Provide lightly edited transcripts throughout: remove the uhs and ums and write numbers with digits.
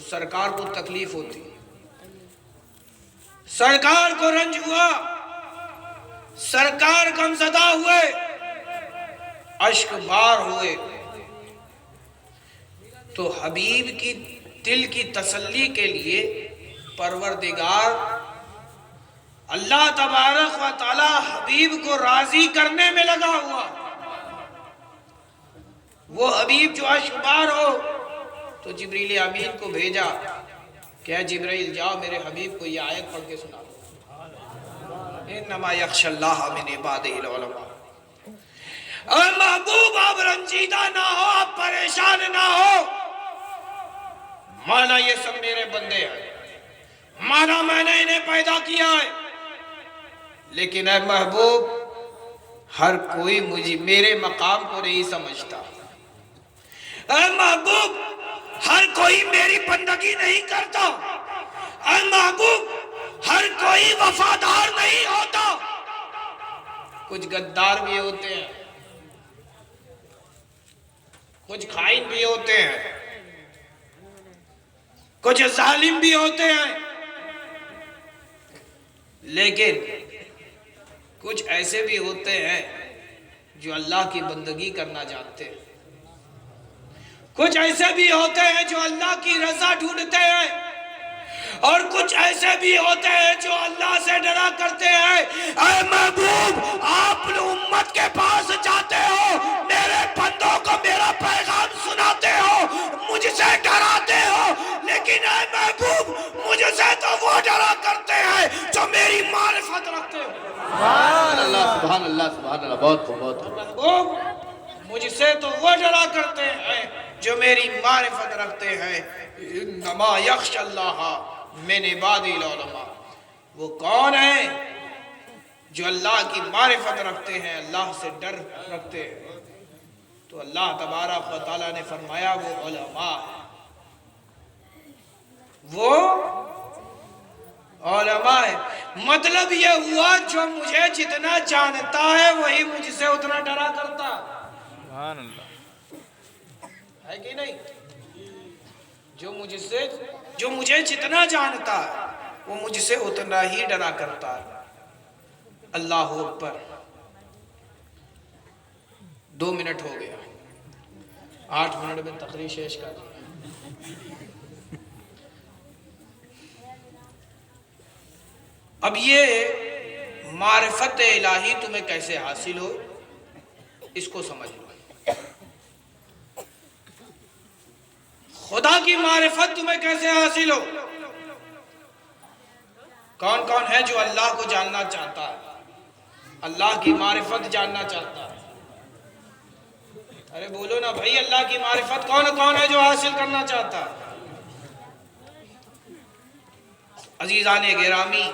سرکار کو تکلیف ہوتی، سرکار کو رنج ہوا، سرکار غمزدہ ہوئے، اشک بار ہوئے، تو حبیب کی دل کی تسلی کے لیے پروردگار اللہ تبارک و تعالی حبیب کو راضی کرنے میں لگا ہوا۔ وہ حبیب جو اشکبار ہو تو جبریل امین کو بھیجا کہ اے جبریل جاؤ میرے حبیب کو یہ آیت پڑھ کے سنا دو، انما یخشی اللہ من عبادہ العلماء۔ اے محبوب آپ رنجیدہ نہ ہو، آپ پریشان نہ ہو، مانا یہ سب میرے بندے ہیں، مانا میں نے انہیں پیدا کیا ہے، لیکن اے محبوب ہر کوئی مجھے میرے مقام کو نہیں سمجھتا، اے محبوب ہر کوئی میری بندگی نہیں کرتا، اے محبوب ہر کوئی وفادار نہیں ہوتا، کچھ غدار بھی ہوتے ہیں، کچھ خائن بھی ہوتے ہیں، کچھ ظالم بھی ہوتے ہیں، لیکن کچھ ایسے بھی ہوتے ہیں جو اللہ کی بندگی کرنا جانتے ہیں، کچھ ایسے بھی ہوتے ہیں جو اللہ کی رضا ڈھونڈتے ہیں، اور کچھ ایسے بھی ہوتے ہیں جو اللہ سے ڈرا کرتے ہیں۔ اے محبوب آپ امت کے پاس جاتے ہو، میرے بندوں کو میرا پیغام سناتے ہو، مجھ سے ڈراتے ہو، لیکن اے محبوب مجھ سے تو وہ ڈرا کرتے ہیں جو میری معرفت رکھتے ہو۔ سبحان اللہ سبحان اللہ سبحان اللہ، بہت خوب بہت خوب۔ محبوب مجھ سے تو وہ ڈرا کرتے ہیں جو میری معرفت رکھتے ہیں، انما یخشی اللہ من عبادہ العلماء۔ وہ کون ہیں جو اللہ کی معرفت رکھتے ہیں، اللہ سے ڈر رکھتے ہیں؟ تو اللہ تبارک و تعالیٰ نے فرمایا وہ علماء ہیں، وہ علماء ہے۔ مطلب یہ ہوا جو مجھے جتنا جانتا ہے وہی مجھ سے اتنا ڈرا کرتا سبحان اللہ ہے کہ نہیں؟ جو مجھے جتنا جانتا ہے وہ مجھ سے اتنا ہی ڈرا کرتا ہے۔ اللہ اکبر۔ 2 منٹ ہو گیا، 8 منٹ میں تقریر شیش کر دیا۔ اب یہ معرفت الہی تمہیں کیسے حاصل ہو اس کو سمجھ لو۔ خدا کی معرفت تمہیں کیسے حاصل ہو؟ کون کون ہے جو اللہ کو جاننا چاہتا ہے، اللہ کی معرفت جاننا چاہتا ہے؟ ارے بولو نا بھائی، اللہ کی معرفت کون کون ہے جو حاصل کرنا چاہتا ہے؟ عزیزان گرامی،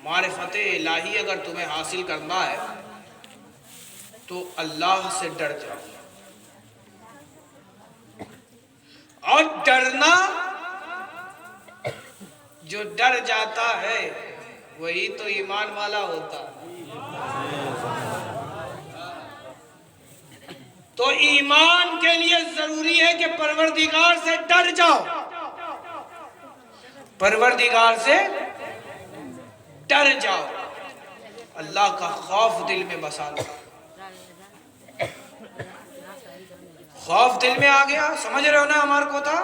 معرفت الہی اگر تمہیں حاصل کرنا ہے تو اللہ سے ڈر جاؤ، اور ڈرنا، جو ڈر جاتا ہے وہی تو ایمان والا ہوتا ہے۔ تو ایمان کے لیے ضروری ہے کہ پروردگار سے ڈر جاؤ، پروردگار سے ڈر جاؤ، اللہ کا خوف دل میں بسا لو۔ خوف دل میں آ گیا، سمجھ رہے ہو نا ہمارے کو تھا؟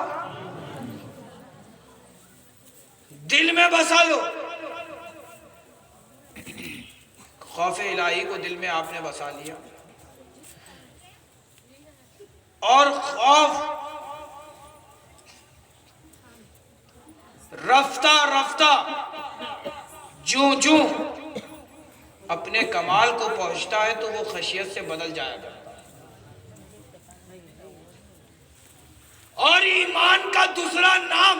دل میں بسا لو، خوف الہی کو دل میں آپ نے بسا لیا، اور خوف رفتہ رفتہ جوں جوں اپنے کمال کو پہنچتا ہے تو وہ خشیت سے بدل جایا کرتا ہے۔ اور ایمان کا دوسرا نام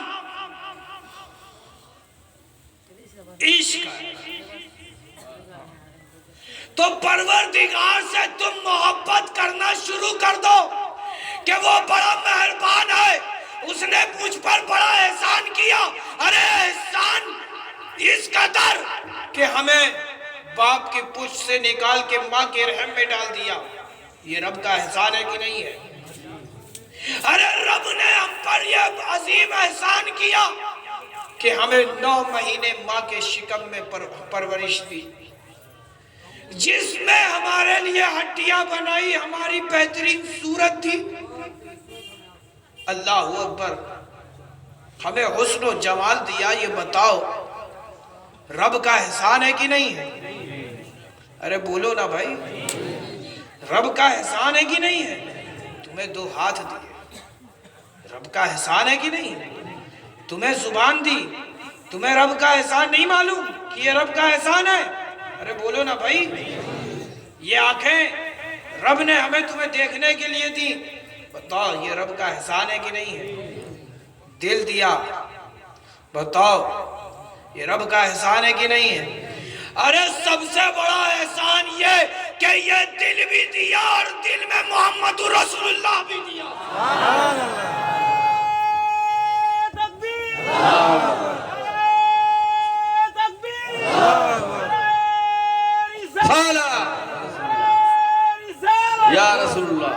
عشق ہے۔ تو پروردگار سے تم محبت کرنا شروع کر دو کہ وہ بڑا مہربان ہے، اس نے مجھ پر بڑا احسان کیا۔ ارے احسان اس قدر کہ ہمیں باپ کی پشت سے نکال کے ماں کے رحم میں ڈال دیا، یہ رب کا احسان ہے کہ نہیں ہے؟ ارے رب نے ہم پر یہ عظیم احسان کیا کہ ہمیں 9 مہینے ماں کے شکم میں پرورش دی، جس میں ہمارے لیے ہڈیاں بنائی، ہماری بہترین صورت تھی۔ اللہ اکبر، ہمیں حسن و جمال دیا۔ یہ بتاؤ رب کا احسان ہے کہ نہیں ہے؟ ارے بولو نا بھائی، رب کا احسان ہے کہ نہیں ہے؟ تمہیں 2 ہاتھ دیے، رب کا احسان ہے کہ نہیں ہے؟ تمہیں زبان دی، تمہیں رب کا احسان نہیں معلوم کہ یہ رب کا احسان ہے؟ ارے بولو نا بھائی، یہ آنکھیں رب نے ہمیں تمہیں دیکھنے کے لیے دی، بتاؤ یہ رب کا احسان ہے کہ نہیں ہے؟ دل دیا، بتاؤ یہ رب کا احسان ہے کہ نہیں ہے؟ ارے سب سے بڑا احسان یہ کہ یہ دل بھی دیا اور دل میں محمد رسول اللہ بھی دیا۔ یا رسول اللہ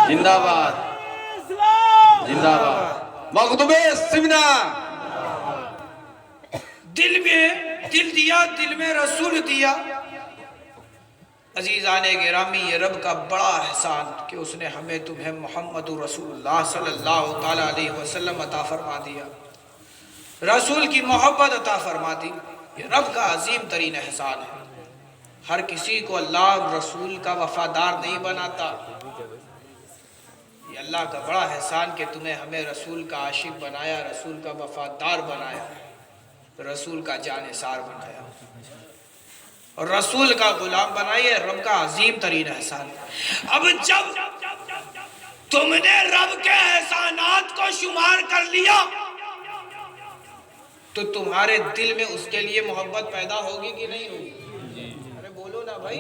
زندہ باد، زندہ باد، مخدوم سمنا۔ دل دیا، دل میں رسول دیا۔ عزیزان گرامی، یہ رب کا بڑا احسان کہ اس نے ہمیں تمہیں محمد رسول اللہ صلی اللہ تعالیٰ علیہ وسلم عطا فرما دیا، رسول کی محبت عطا فرما دی۔ یہ رب کا عظیم ترین احسان ہے۔ ہر کسی کو اللہ رسول کا وفادار نہیں بناتا۔ یہ اللہ کا بڑا احسان کہ تمہیں ہمیں رسول کا عاشق بنایا، رسول کا وفادار بنایا، رسول کا جانثار بنایا اور رسول کا غلام بنائیے۔ رب کا عظیم ترین احسان ہے۔ اب جب تم نے رب کے احسانات کو شمار کر لیا تو تمہارے دل میں اس کے لیے محبت پیدا ہوگی کہ نہیں ہوگی؟ ارے بولو نا بھائی۔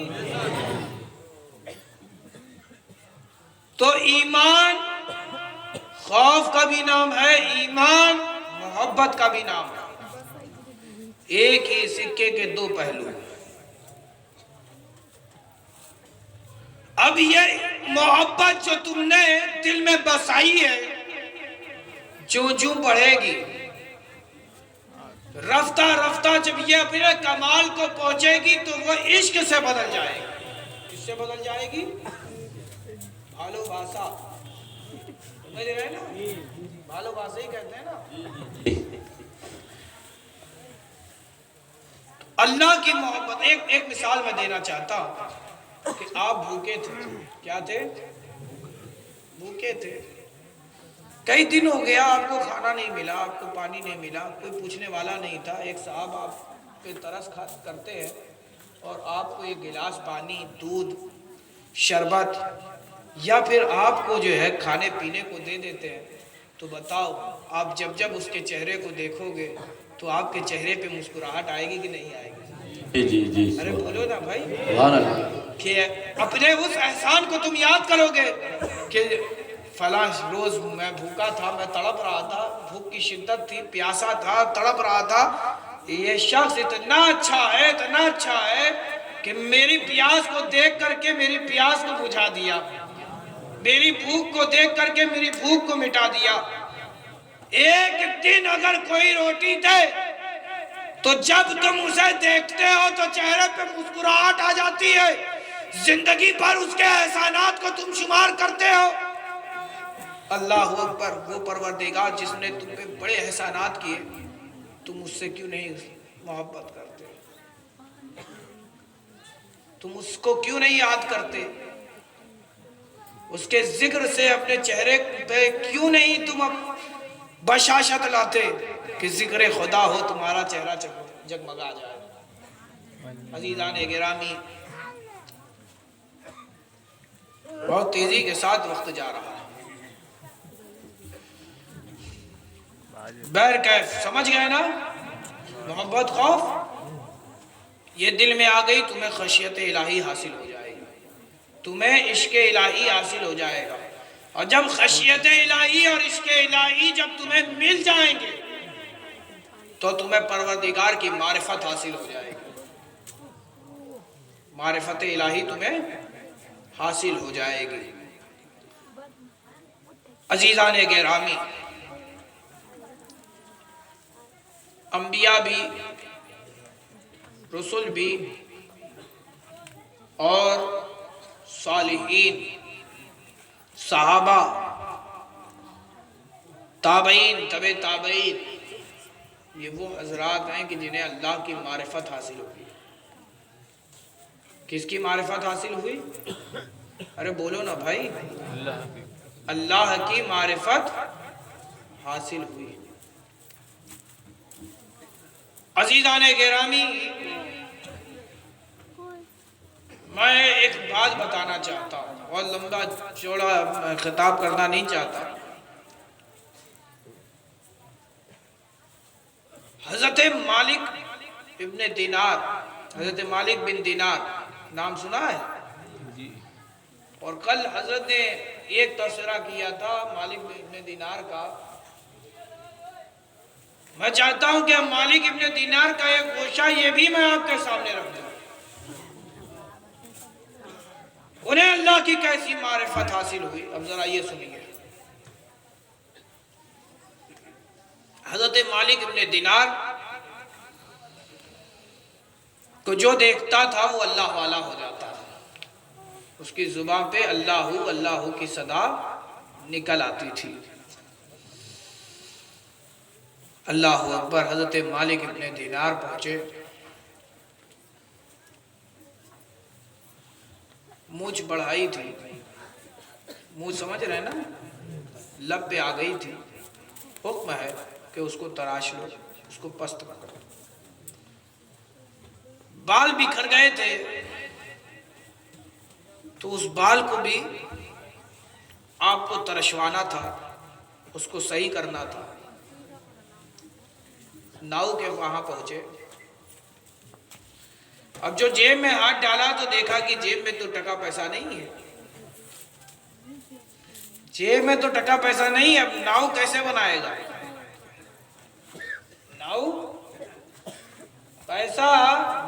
تو ایمان خوف کا بھی نام ہے، ایمان محبت کا بھی نام ہے۔ ایک ہی سکے کے 2 پہلو۔ اب یہ محبت جو تم نے دل میں بسائی ہے، جو بڑھے گی، رفتہ رفتہ جب یہ اپنے کمال کو پہنچے گی تو وہ عشق سے بدل جائے گی۔ کس سے بدل جائے گی؟ بھالو باسا، سمجھ رہے ہیں نا؟ بھالو باسا ہی کہتے ہیں نا۔ اللہ کی محبت، ایک مثال میں دینا چاہتا ہوں کہ آپ بھوکے تھے۔ کیا تھے؟ بھوکے تھے، کئی دن ہو گیا، آپ کو کھانا نہیں ملا، آپ کو پانی نہیں ملا، کوئی پوچھنے والا نہیں تھا۔ ایک صاحب آپ پہ ترس کرتے ہیں اور آپ کو ایک گلاس پانی، دودھ، شربت یا پھر آپ کو جو ہے کھانے پینے کو دے دیتے ہیں، تو بتاؤ آپ جب اس کے چہرے کو دیکھو گے تو آپ کے چہرے پہ مسکراہٹ آئے گی کہ نہیں آئے گی؟ جی۔ ارے بولو نا بھائی، سبحان اللہ۔ کہ اپنے اس احسان کو تم یاد کرو گے کہ فلاں روز میں بھوکا تھا، میں تڑپ رہا تھا، بھوک کی شدت تھی، پیاسا تھا، تڑپ رہا تھا، یہ شخص اتنا اچھا ہے، اتنا اچھا ہے کہ میری پیاس کو دیکھ کر کے میری پیاس کو بجھا دیا، میری بھوک کو دیکھ کر کے میری بھوک کو مٹا دیا۔ ایک دن اگر کوئی روٹی دے تو جب تم اسے دیکھتے ہو تو چہرے پہ مسکراہٹ آ جاتی ہے، زندگی بھر اس کے احسانات کو تم شمار کرتے ہو۔ اللہ اکبر، وہ پروردگار جس نے تم پہ بڑے احسانات کیے، تم اس سے کیوں نہیں محبت کرتے؟ تم اس کو کیوں نہیں یاد کرتے؟ اس کے ذکر سے اپنے چہرے پہ کیوں نہیں تم بشاشت لاتے کہ ذکر خدا ہو تمہارا چہرہ جگمگا جائے؟ عزیزان گرامی، بہت تیزی کے ساتھ وقت جا رہا ہے۔ بہر کیف سمجھ گئے نا؟ محبت خوف یہ دل میں آ گئی، تمہیں خشیت الہی حاصل ہو جائے گی، تمہیں عشق الہی حاصل ہو جائے گا، اور جب خشیت الہی اور عشق الہی جب تمہیں مل جائیں گے تو تمہیں پروردگار کی معرفت حاصل ہو جائے گی، معرفت الہی تمہیں حاصل ہو جائے گی۔ عزیزان گرامی، انبیاء بھی، رسول بھی اور صالحین، صحابہ، تابعین، تبع تابعین، یہ وہ حضرات ہیں کہ جنہیں اللہ کی معرفت حاصل ہوئی۔ کس کی معرفت حاصل ہوئی؟ ارے بولو نا بھائی، اللہ کی معرفت حاصل ہوئی۔ عزیزان گرامی، میں ایک بات بتانا چاہتا ہوں، بہت لمبا چوڑا خطاب کرنا نہیں چاہتا۔ حضرت مالک ابن دینار، حضرت مالک بن دینار نام سنا ہے؟ اور کل حضرت نے ایک تذکرہ کیا تھا مالک ابن دینار کا۔ میں چاہتا ہوں کہ مالک ابن دینار کا ایک گوشہ یہ بھی میں آپ کے سامنے رکھ دوں۔ انہیں اللہ کی کیسی معرفت حاصل ہوئی، اب ذرا یہ سنیے۔ حضرت مالک ابن دینار کو جو دیکھتا تھا وہ اللہ والا ہو جاتا تھا، اس کی زبان پہ اللہ اللہ کی صدا نکل آتی تھی۔ اللہ اکبر۔ حضرت مالک ابن دینار پہنچے، مونچھ بڑھائی تھی، مونچھ سمجھ رہے نا، لب پہ آ گئی تھی۔ حکم ہے کہ اس کو تراش لو، اس کو پست کرو۔ بال بکھر گئے تھے تو اس بال کو بھی آپ کو ترشوانا تھا، اس کو صحیح کرنا تھا۔ ناؤ کے وہاں پہنچے، اب جو جیب میں ہاتھ ڈالا تو دیکھا کہ جیب میں تو ٹکا پیسہ نہیں ہے، جیب میں تو ٹکا پیسہ نہیں ہے۔ اب ناؤ کیسے بنائے گا؟ ناؤ پیسہ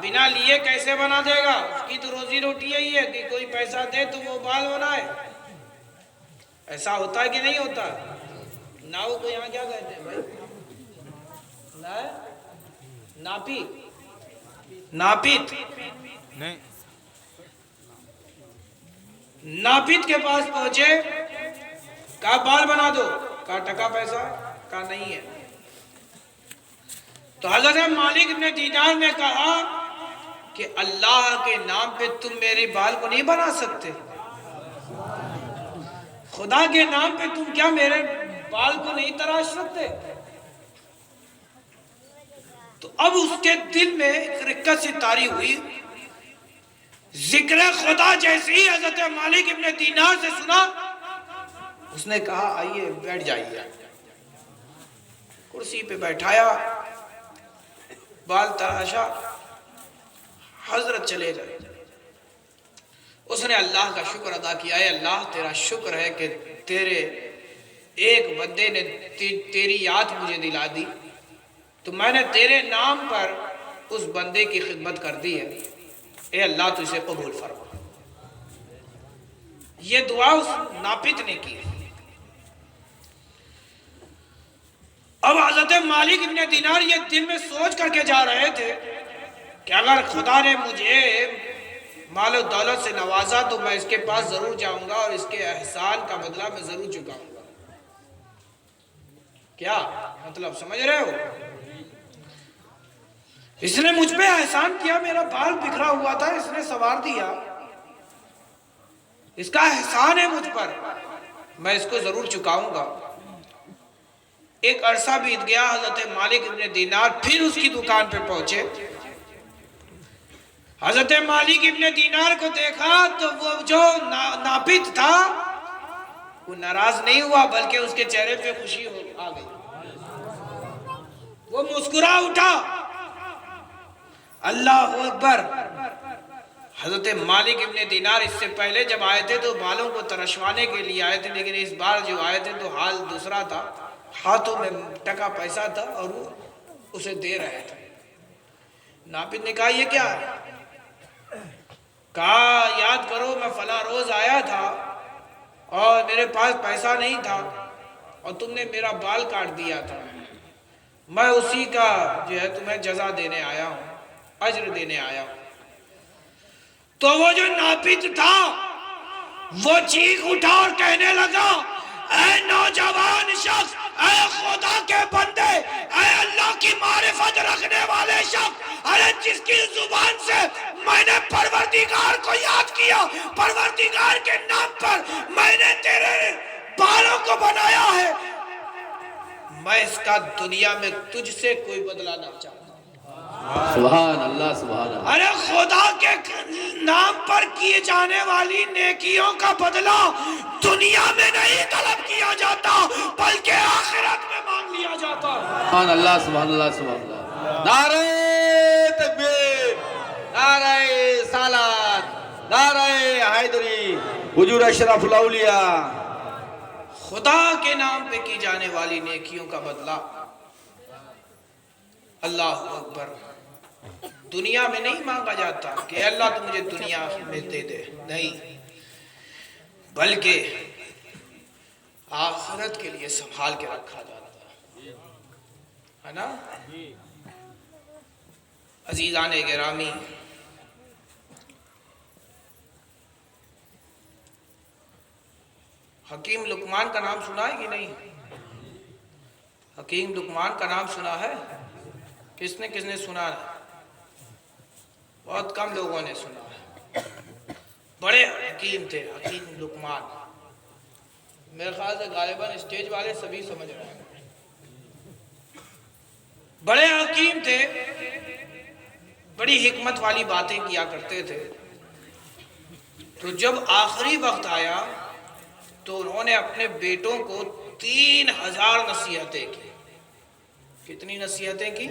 بنا لیے کیسے بنا دے گا؟ اس کی تو روزی روٹی یہی ہے کہ کوئی پیسہ دے تو وہ بال بنائے۔ ایسا ہوتا ہے کہ نہیں ہوتا؟ ناؤ کو یہاں کیا کہتے ہیں بھائی؟ ناپیت ناپیت کے پاس پہنچے، کہا بال بنا دو، کہا ٹکا پیسہ، کہا نہیں ہے۔ تو حضرت مالک ابن دینار نے کہا کہ اللہ کے نام پہ تم میرے بال کو نہیں بنا سکتے؟ خدا کے نام پہ تم کیا میرے بال کو نہیں تراش سکتے؟ تو اب اس کے دل میں ایک رکت سی طاری ہوئی۔ ذکر خدا جیسے ہی حضرت مالک ابن دینار سے سنا، اس نے کہا آئیے بیٹھ جائیے۔ کرسی پہ بیٹھایا، بال تراشا، حضرت چلے گئے۔ اس نے اللہ کا شکر ادا کیا، اے اللہ تیرا شکر ہے کہ تیرے ایک بندے نے تیری یاد مجھے دلا دی، تو میں نے تیرے نام پر اس بندے کی خدمت کر دی ہے، اے اللہ تو اسے قبول فرما۔ یہ دعا اس ناپت نے کی۔ اب حضرت مالک ابن دینار یہ دل میں سوچ کر کے جا رہے تھے کہ اگر خدا نے مجھے مال و دولت سے نوازا تو میں اس کے پاس ضرور جاؤں گا اور اس کے احسان کا بدلہ میں ضرور چکاؤں گا۔ کیا مطلب سمجھ رہے ہو؟ اس نے مجھ پہ احسان کیا، میرا بال بکھرا ہوا تھا، اس نے سنوار دیا، اس کا احسان ہے مجھ پر، میں اس کو ضرور چکاؤں گا۔ ایک عرصہ بیت گیا، حضرت مالک ابن دینار پھر اس کی دکان پہ پہنچے۔ حضرت مالک ابن دینار کو دیکھا تو وہ جو ناپت تھا وہ ناراض نہیں ہوا، بلکہ اس کے چہرے پہ خوشی آ گئی، وہ مسکرا اٹھا۔ اللہ اکبر۔ حضرت مالک ابن دینار اس سے پہلے جب آئے تھے تو بالوں کو ترشوانے کے لیے آئے تھے، لیکن اس بار جو آئے تھے تو حال دوسرا تھا، ہاتھوں میں ٹکا پیسہ تھا اور وہ اسے دے رہے تھے۔ ناپت نے کہا یہ کیا ہے؟ کہا یاد کرو میں فلاں روز آیا تھا اور میرے پاس پیسہ نہیں تھا، اور تم نے میرا بال کاٹ دیا تھا، میں اسی کا جو ہے تمہیں جزا دینے آیا ہوں، اجر دینے آیا ہوں۔ تو وہ جو ناپید تھا وہ چیخ اٹھا اور کہنے لگا، اے نوجوان شخص، اے خدا کے بندے، اے اللہ کی معرفت رکھنے والے شخص، ارے جس کی زبان سے میں نے پروردگار کو یاد کیا، پروردگار کے نام پر میں نے تیرے بالوں کو بنایا ہے، میں اس کا دنیا میں تجھ سے کوئی بدلہ نہ چاہتا۔ سبحان اللہ سبحان اللہ۔ ارے خدا کے نام پر کیے جانے والی نیکیوں کا بدلہ دنیا میں نہیں طلب کیا جاتا بلکہ آخرت میں مانگ لیا جاتا۔ سبحان اللہ سبحان اللہ سبحان اللہ۔ نعرہ تکبیر، نعرہ رسالت، نعرہ حیدری، حضور اشرف الاولیاء۔ خدا کے نام پہ کی جانے والی نیکیوں کا بدلہ اللہ اکبر دنیا میں نہیں مانگا جاتا کہ اللہ تو مجھے دنیا میں دے دے، نہیں، بلکہ آخرت کے لیے سنبھال کے رکھا جاتا ہے نا۔ عزیزان گرامی، حکیم لقمان کا نام سنا ہے کہ نہیں؟ حکیم لقمان کا نام سنا ہے؟ کس نے سنا ہے؟ بہت کم لوگوں نے سنا ہے۔ بڑے حکیم تھے حکیم لقمان، میرے خیال سے غالباً اسٹیج والے سبھی سمجھ رہے ہیں۔ بڑے حکیم تھے، بڑی حکمت والی باتیں کیا کرتے تھے۔ تو جب آخری وقت آیا تو انہوں نے اپنے بیٹوں کو 3000 نصیحتیں کی۔ کتنی نصیحتیں کی؟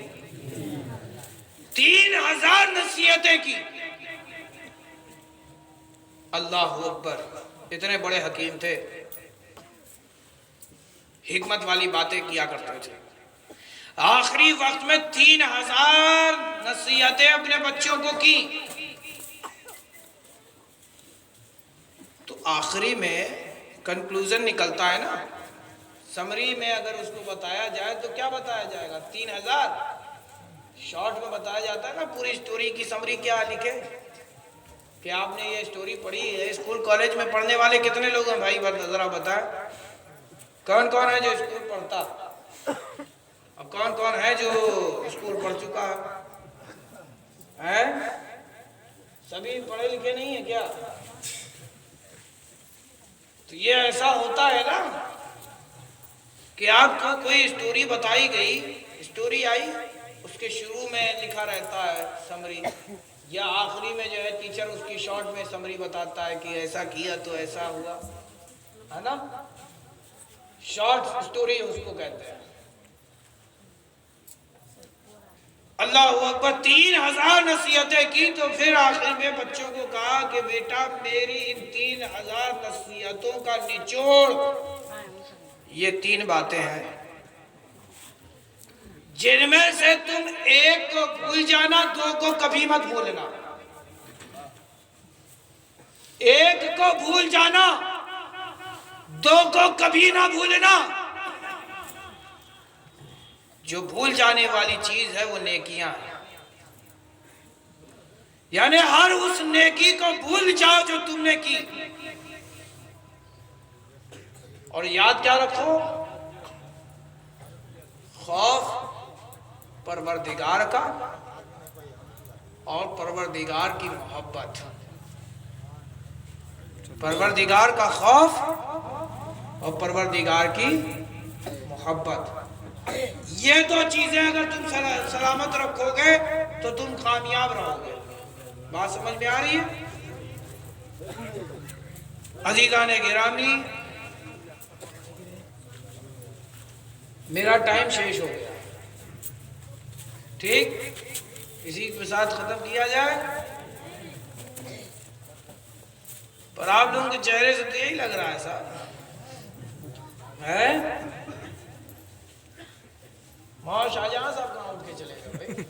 3000 نصیحتیں کی۔ اللہ اکبر، اتنے بڑے حکیم تھے، حکمت والی باتیں کیا کرتے تھے۔ آخری وقت میں 3000 نصیحتیں اپنے بچوں کو کی۔ تو آخری میں کنکلوژن نکلتا ہے نا، سمری میں اگر اس کو بتایا جائے تو کیا بتایا جائے گا؟ 3000 شارٹ میں بتایا جاتا ہے نا، پوری سٹوری کی سمری کیا لکھے کہ آپ نے یہ سٹوری پڑھی ہے۔ اسکول کالج میں پڑھنے والے کتنے لوگ ہیں بھائی؟ ذرا بتائیں، کون کون ہے جو اسکول پڑھتا اور کون کون ہے جو اسکول پڑھ چکا ہے؟ سبھی پڑھے لکھے نہیں ہیں کیا؟ تو یہ ایسا ہوتا ہے نا کہ آپ کو کوئی سٹوری بتائی گئی، سٹوری آئی، اس کے شروع میں لکھا رہتا ہے سمری، یا آخری میں جو ہے ٹیچر اس کی شارٹ میں سمری بتاتا ہے کہ ایسا کیا تو ایسا ہوا، ہے نا، شارٹ سٹوری اس کو کہتے ہیں۔ اللہ اکبر، 3000 نصیحتیں کی تو پھر آخر میں بچوں کو کہا کہ بیٹا میری ان 3000 نصیحتوں کا نچوڑ یہ 3 باتیں ہیں، جن میں سے تم ایک کو بھول جانا، 2 کو کبھی مت بھولنا۔ ایک کو بھول جانا، 2 کو کبھی نہ بھولنا۔ جو بھول جانے والی چیز ہے وہ نیکیاں ہیں، یعنی ہر اس نیکی کو بھول جاؤ جو تم نے کی، اور یاد کیا رکھو؟ خوف پروردگار کا اور پروردگار کی محبت، پروردگار کا خوف اور پروردگار کی محبت، یہ 2 چیزیں اگر تم سلامت رکھو گے تو تم کامیاب رہو گے۔ بات سمجھ میں آ رہی ہے؟ عزیزان گرامی، میرا ٹائم شیش ہو گیا، ٹھیک، اسی کے ساتھ ختم کیا جائے۔ پر آپ لوگوں کے چہرے سے تو یہی لگ رہا ہے صاحب ہے۔ ماں شاہجہاں صاحب کہاں اٹھ کے چلے گئے بھائی؟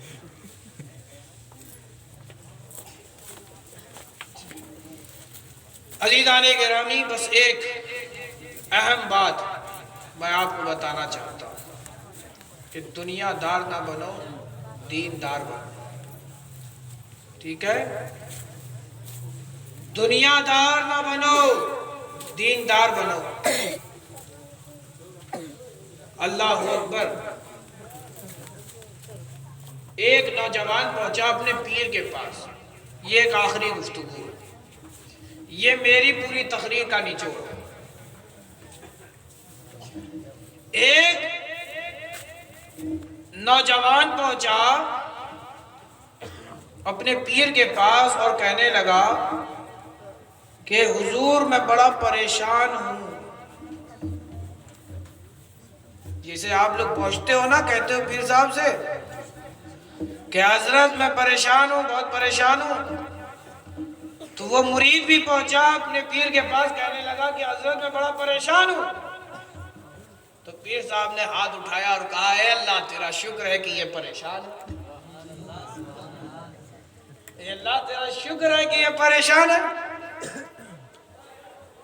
عزیزان گرامی، بس ایک اہم بات میں آپ کو بتانا چاہتا ہوں کہ دنیا دار نہ بنو، دیندار بنو. ٹھیک ہے؟ دنیا دار نہ بنو، دیندار بنو. اللہ اکبر. ایک نوجوان پہنچا اپنے پیر کے پاس. یہ ایک آخری گفتگو ہے، یہ میری پوری تقریر کا نچوڑ ہے. ایک نوجوان پہنچا اپنے پیر کے پاس اور کہنے لگا کہ حضور میں بڑا پریشان ہوں. جیسے آپ لوگ پہنچتے ہو نا، کہتے ہو پیر صاحب سے کہ حضرت میں پریشان ہوں، بہت پریشان ہوں. تو وہ مرید بھی پہنچا اپنے پیر کے پاس، کہنے لگا کہ حضرت میں بڑا پریشان ہوں. تو پیر صاحب نے ہاتھ اٹھایا اور کہا اے اللہ تیرا شکر ہے کہ یہ پریشان ہے. اے اللہ تیرا شکر ہے کہ یہ پریشان ہے.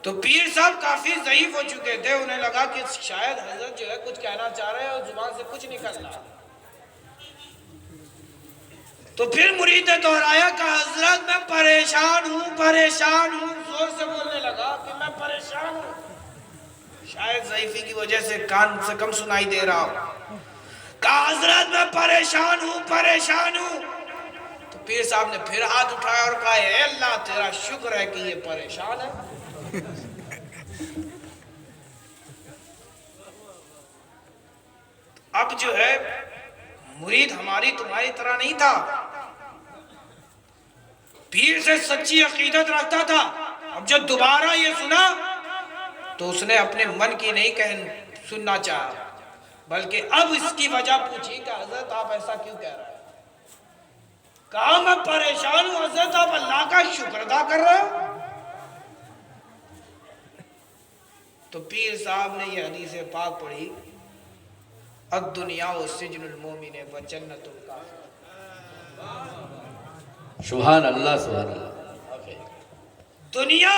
تو پیر صاحب کافی ضعیف ہو چکے تھے، انہیں لگا کہ شاید حضرت جو ہے کچھ کہنا چاہ رہے ہیں اور زبان سے کچھ نکل رہا. تو پھر مرید نے دہرایا کہ حضرت میں پریشان ہوں، پریشان ہوں. زور سے بولنے لگا کہ میں پریشان ہوں. شاید ضعیفی کی وجہ سے کان سے کم سنائی دے رہا ہوں. کہا حضرت میں پریشان ہوں، پریشان ہوں. تو پیر صاحب نے پھر ہاتھ اٹھایا اور کہا اے اللہ تیرا شکر ہے کہ یہ پریشان ہے. اب جو ہے مرید ہماری تمہاری طرح نہیں تھا، پیر سے سچی عقیدت رکھتا تھا. اب جو دوبارہ یہ سنا تو اس نے اپنے من کی نہیں سننا چاہا، بلکہ اب اس کی وجہ پوچھی کہ حضرت آپ ایسا کیوں کہہ رہے ہیں. کہا میں پریشان ہوں. حضرت آپ اللہ کا شکر ادا کر رہے ہو. تو پیر صاحب نے یہ حدیث پاک پڑھی، الدنیا سجن المومن و جنت الکافر. سبحان اللہ سبحان اللہ. دنیا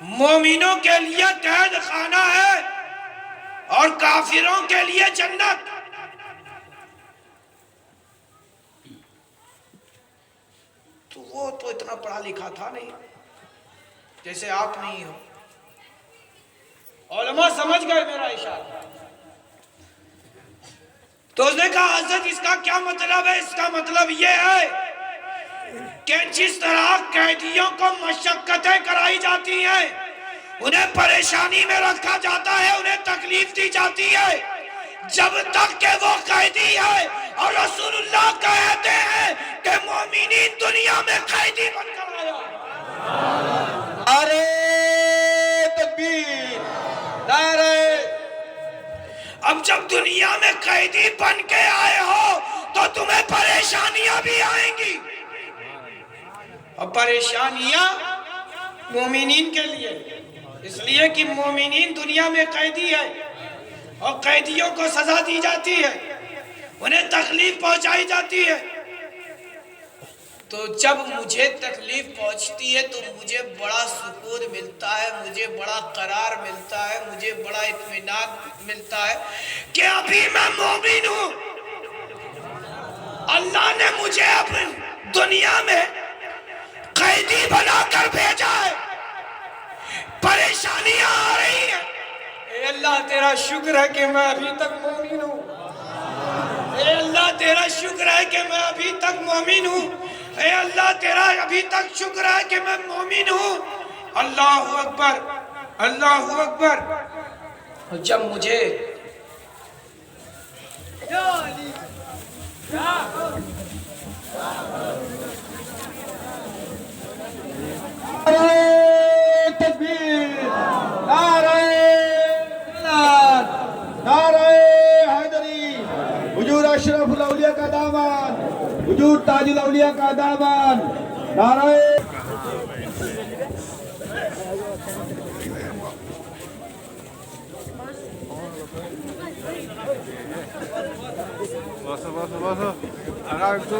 مومنوں کے لیے قید خانہ ہے اور کافروں کے لیے جنت. تو وہ تو اتنا پڑھا لکھا تھا نہیں، جیسے آپ نہیں ہو. علماء سمجھ گئے میرا اشارہ. تو اس نے کہا حضرت اس کا کیا مطلب ہے؟ اس کا مطلب یہ ہے کہ جس طرح قیدیوں کو مشقتیں کرائی جاتی ہیں، انہیں پریشانی میں رکھا جاتا ہے، انہیں تکلیف دی جاتی ہے، جب تک کہ وہ قیدی ہے. اور رسول اللہ کہتے ہیں کہ مومنین دنیا میں قیدی بن کر آیا. نعرہ تکبیر، نعرہ. اب جب دنیا میں قیدی بن کے آئے ہو تو تمہیں پریشانیاں بھی آئیں گی. اور پریشانیاں مومنین کے لیے، اس لیے کہ مومنین دنیا میں قیدی ہے اور قیدیوں کو سزا دی جاتی ہے، انہیں تکلیف پہنچائی جاتی ہے. تو جب مجھے تکلیف پہنچتی ہے تو مجھے بڑا سکون ملتا ہے، مجھے بڑا قرار ملتا ہے، مجھے بڑا اطمینان ملتا ہے کہ ابھی میں مومن ہوں. اللہ نے مجھے اپنی دنیا میں قیدی بنا کر بھیجا ہے، پریشانیاں آ رہی ہیں. اے اللہ تیرا شکر ہے کہ میں ابھی تک مومن ہوں. اے اللہ تیرا شکر ہے کہ میں ابھی تک مومن ہوں. اے اللہ تیرا ابھی تک شکر ہے کہ میں مومن ہوں. اللہ اکبر، اللہ اکبر. جب مجھے تکبیر، نعرہ بلال، نعرہ حیدری. حضور اشرف الاولیاء کا دامن، حضور تاج الاولیاء کا دامن. نعرہ Basa. Agak itu.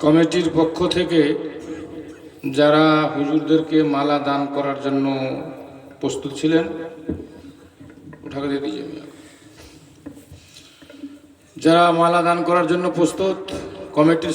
কমিটির পক্ষ থেকে যারা হুজুরদেরকে মালা দান করার জন্য প্রস্তুত ছিলেন, উঠাকে দিয়ে দিয়েছি, যারা মালা দান করার জন্য প্রস্তুত, কমিটির